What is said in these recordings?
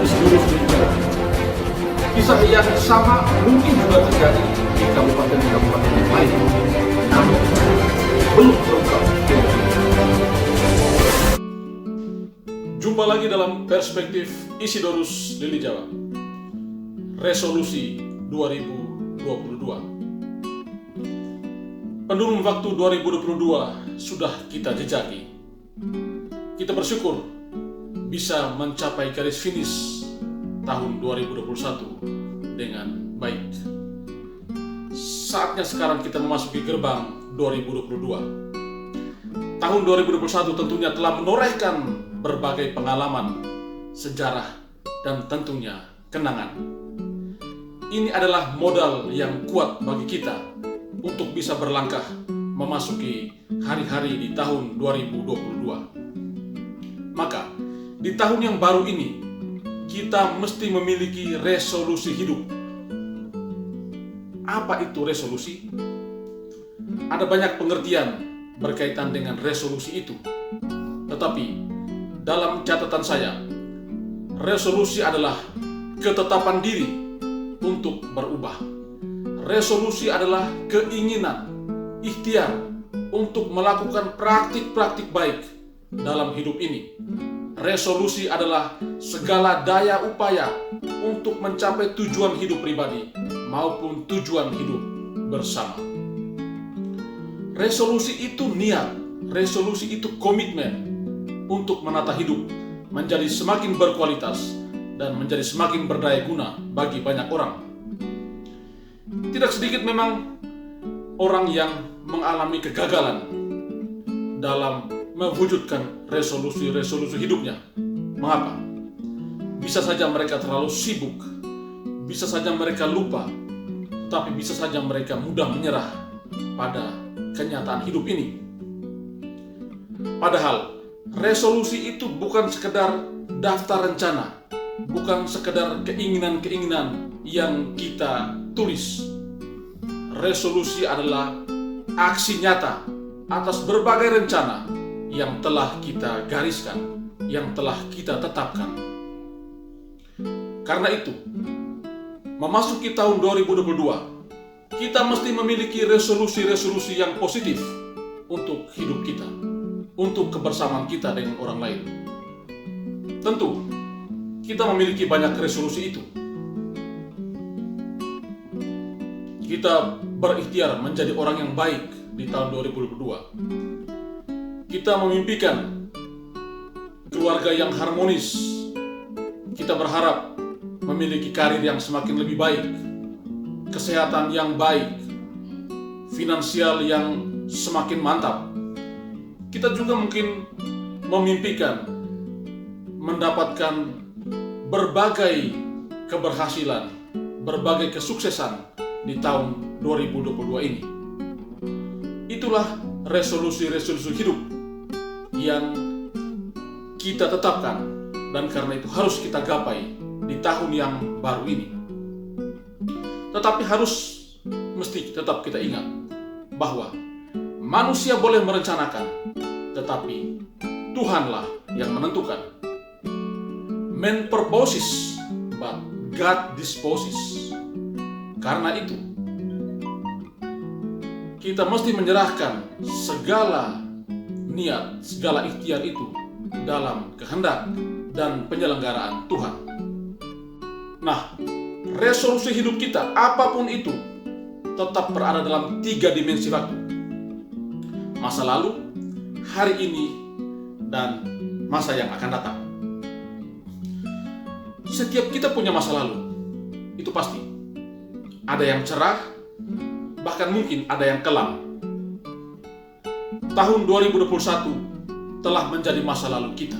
di seluruh dunia. Kisah yang sama mungkin juga terjadi di kabupaten-kabupaten yang lain, namun belum terungkap. Jumpa lagi dalam perspektif Isidorus Lili Jawa. Resolusi 2022. Penurun waktu 2022 sudah kita jejaki. Kita bersyukur bisa mencapai garis finish tahun 2021 dengan baik. Saatnya sekarang kita memasuki gerbang 2022. Tahun 2021 tentunya telah menorehkan berbagai pengalaman, sejarah, dan tentunya kenangan. Ini adalah modal yang kuat bagi kita untuk bisa berlangkah memasuki hari-hari di tahun 2022. Maka, di tahun yang baru ini, kita mesti memiliki resolusi hidup. Apa itu resolusi? Ada banyak pengertian berkaitan dengan resolusi itu. Tetapi, dalam catatan saya, resolusi adalah ketetapan diri untuk berubah. Resolusi adalah keinginan, ikhtiar untuk melakukan praktik-praktik baik dalam hidup ini. Resolusi adalah segala daya upaya untuk mencapai tujuan hidup pribadi maupun tujuan hidup bersama. Resolusi itu niat, resolusi itu komitmen untuk menata hidup menjadi semakin berkualitas dan menjadi semakin berdaya guna bagi banyak orang. Tidak sedikit memang orang yang mengalami kegagalan dalam mewujudkan resolusi-resolusi hidupnya. Mengapa? Bisa saja mereka terlalu sibuk, bisa saja mereka lupa, tapi bisa saja mereka mudah menyerah pada kenyataan hidup ini. Padahal, resolusi itu bukan sekedar daftar rencana, bukan sekedar keinginan-keinginan yang kita tulis. Resolusi adalah aksi nyata atas berbagai rencana yang telah kita gariskan, yang telah kita tetapkan. Karena itu, memasuki tahun 2022, kita mesti memiliki resolusi-resolusi yang positif untuk hidup kita, untuk kebersamaan kita dengan orang lain. Tentu, kita memiliki banyak resolusi itu. Kita berikhtiar menjadi orang yang baik di tahun 2022. Kita memimpikan keluarga yang harmonis. Kita berharap memiliki karir yang semakin lebih baik, kesehatan yang baik, finansial yang semakin mantap. Kita juga mungkin memimpikan mendapatkan berbagai keberhasilan, berbagai kesuksesan di tahun 2022 ini. Itulah resolusi-resolusi hidup yang kita tetapkan, dan karena itu harus kita gapai di tahun yang baru ini. Tetapi mesti tetap kita ingat bahwa manusia boleh merencanakan, tetapi Tuhanlah yang menentukan. Man purposes, but God disposes. Karena itu, kita mesti menyerahkan segala niat, segala ikhtiar itu dalam kehendak dan penyelenggaraan Tuhan. Nah, resolusi hidup kita, apapun itu, tetap berada dalam 3 dimensi waktu. Masa lalu, hari ini, dan masa yang akan datang. Setiap kita punya masa lalu, itu pasti. Ada yang cerah, bahkan mungkin ada yang kelam. Tahun 2021 telah menjadi masa lalu kita.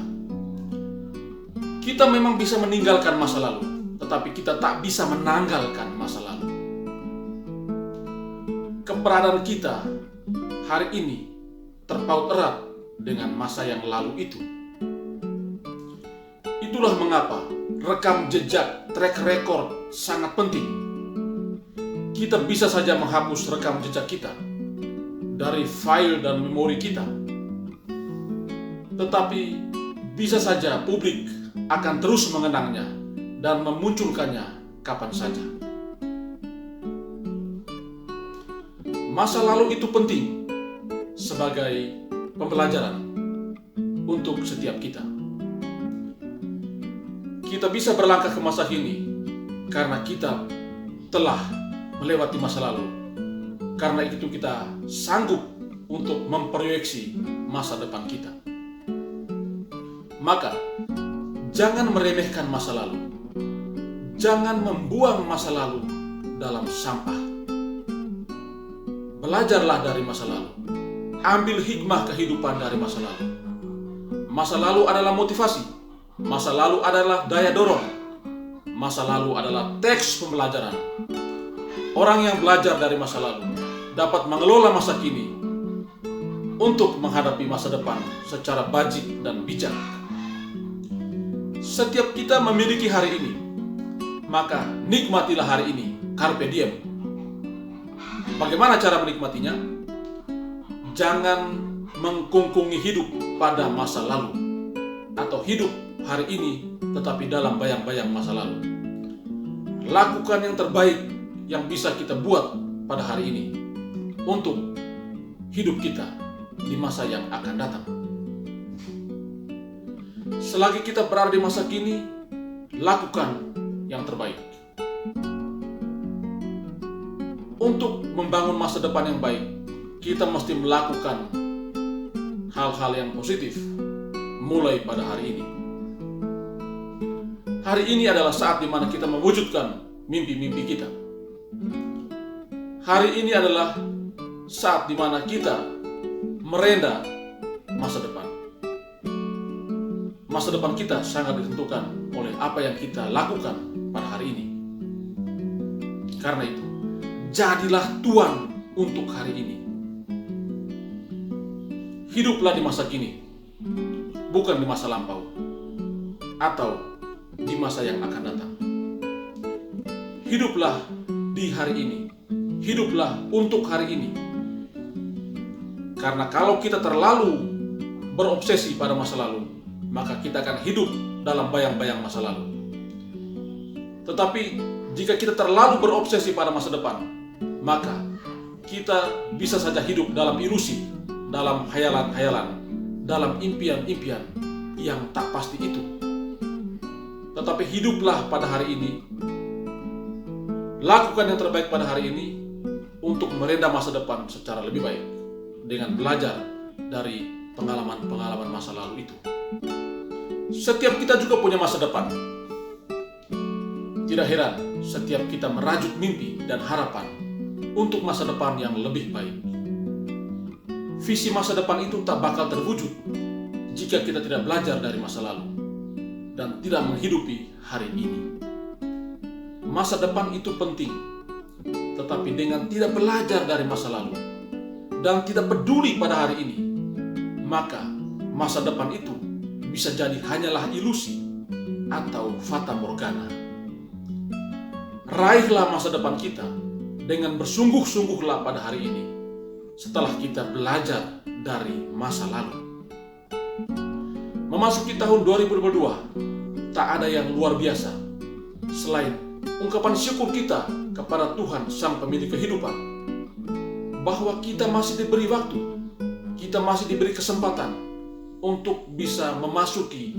Kita memang bisa meninggalkan masa lalu, tetapi kita tak bisa menanggalkan masa lalu. Keberadaan kita hari ini terpaut erat dengan masa yang lalu itu. Itulah mengapa rekam jejak, track record sangat penting. Kita bisa saja menghapus rekam jejak kita dari file dan memori kita. Tetapi bisa saja publik akan terus mengenangnya dan memunculkannya kapan saja. Masa lalu itu penting sebagai pembelajaran untuk setiap kita. Kita bisa berlangkah ke masa kini karena kita telah melewati masa lalu. Karena itu kita sanggup untuk memproyeksi masa depan kita. Maka, jangan meremehkan masa lalu. Jangan membuang masa lalu dalam sampah. Belajarlah dari masa lalu. Ambil hikmah kehidupan dari masa lalu. Masa lalu adalah motivasi. Masa lalu adalah daya dorong. Masa lalu adalah teks pembelajaran. Orang yang belajar dari masa lalu dapat mengelola masa kini untuk menghadapi masa depan secara bajik dan bijak. Setiap kita memiliki hari ini, maka nikmatilah hari ini, carpe diem. Bagaimana cara menikmatinya? Jangan mengkungkungi hidup pada masa lalu atau hidup hari ini tetapi dalam bayang-bayang masa lalu. Lakukan yang terbaik yang bisa kita buat pada hari ini untuk hidup kita di masa yang akan datang. Selagi kita berada di masa kini, lakukan yang terbaik. Untuk membangun masa depan yang baik, kita mesti melakukan hal-hal yang positif mulai pada hari ini. Hari ini adalah saat di mana kita mewujudkan mimpi-mimpi kita. Hari ini adalah saat di mana kita merenda masa depan. Masa depan kita sangat ditentukan oleh apa yang kita lakukan pada hari ini. Karena itu, jadilah tuan untuk hari ini. Hiduplah di masa kini, bukan di masa lampau atau di masa yang akan datang. Hiduplah di hari ini, hiduplah untuk hari ini. Karena kalau kita terlalu berobsesi pada masa lalu, maka kita akan hidup dalam bayang-bayang masa lalu. Tetapi jika kita terlalu berobsesi pada masa depan, maka kita bisa saja hidup dalam ilusi, dalam hayalan-hayalan, dalam impian-impian yang tak pasti itu. Tetapi hiduplah pada hari ini, lakukan yang terbaik pada hari ini untuk merenda masa depan secara lebih baik dengan belajar dari pengalaman-pengalaman masa lalu itu. Setiap kita juga punya masa depan. Tidak heran setiap kita merajut mimpi dan harapan untuk masa depan yang lebih baik. Visi masa depan itu tak bakal terwujud jika kita tidak belajar dari masa lalu dan tidak menghidupi hari ini. Masa depan itu penting, tetapi dengan tidak belajar dari masa lalu dan tidak peduli pada hari ini, maka masa depan itu bisa jadi hanyalah ilusi atau fata morgana. Raihlah masa depan kita dengan bersungguh-sungguhlah pada hari ini setelah kita belajar dari masa lalu. Memasuki tahun 2022, tak ada yang luar biasa selain ungkapan syukur kita kepada Tuhan Sang Pemilik kehidupan bahwa kita masih diberi waktu, kita masih diberi kesempatan untuk bisa memasuki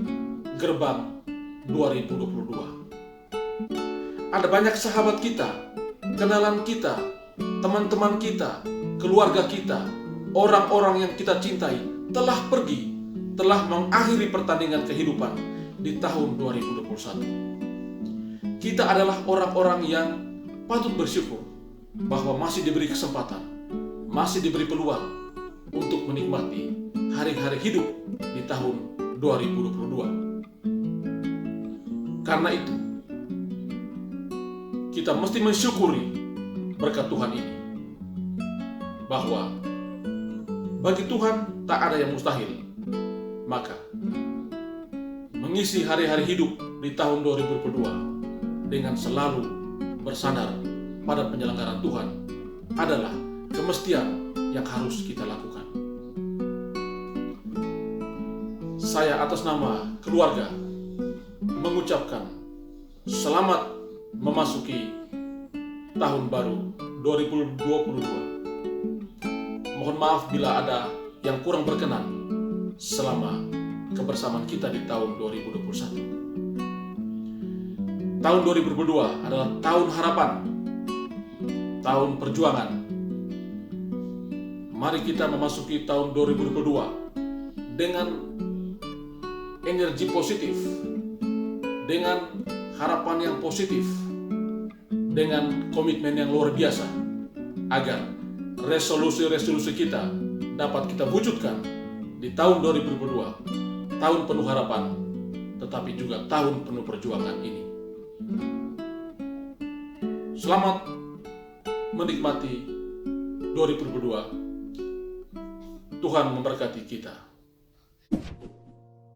gerbang 2022. Ada banyak sahabat kita, kenalan kita, teman-teman kita, keluarga kita, orang-orang yang kita cintai telah pergi, telah mengakhiri pertandingan kehidupan di tahun 2021. Kita adalah orang-orang yang patut bersyukur bahwa masih diberi kesempatan, masih diberi peluang untuk menikmati hari-hari hidup di tahun 2022. Karena itu, kita mesti mensyukuri berkat Tuhan ini, bahwa bagi Tuhan tak ada yang mustahil. Maka mengisi hari-hari hidup di tahun 2022 dengan selalu bersandar pada penyelenggaraan Tuhan adalah kemestian yang harus kita lakukan. Saya atas nama keluarga mengucapkan selamat memasuki tahun baru 2022. Mohon maaf bila ada yang kurang berkenan selama kebersamaan kita di tahun 2021. Tahun 2022 adalah tahun harapan, tahun perjuangan. Mari kita memasuki tahun 2022 dengan energi positif, dengan harapan yang positif, dengan komitmen yang luar biasa, agar resolusi-resolusi kita dapat kita wujudkan di tahun 2022, tahun penuh harapan, tetapi juga tahun penuh perjuangan ini. Selamat menikmati 2022. Tuhan memberkati kita.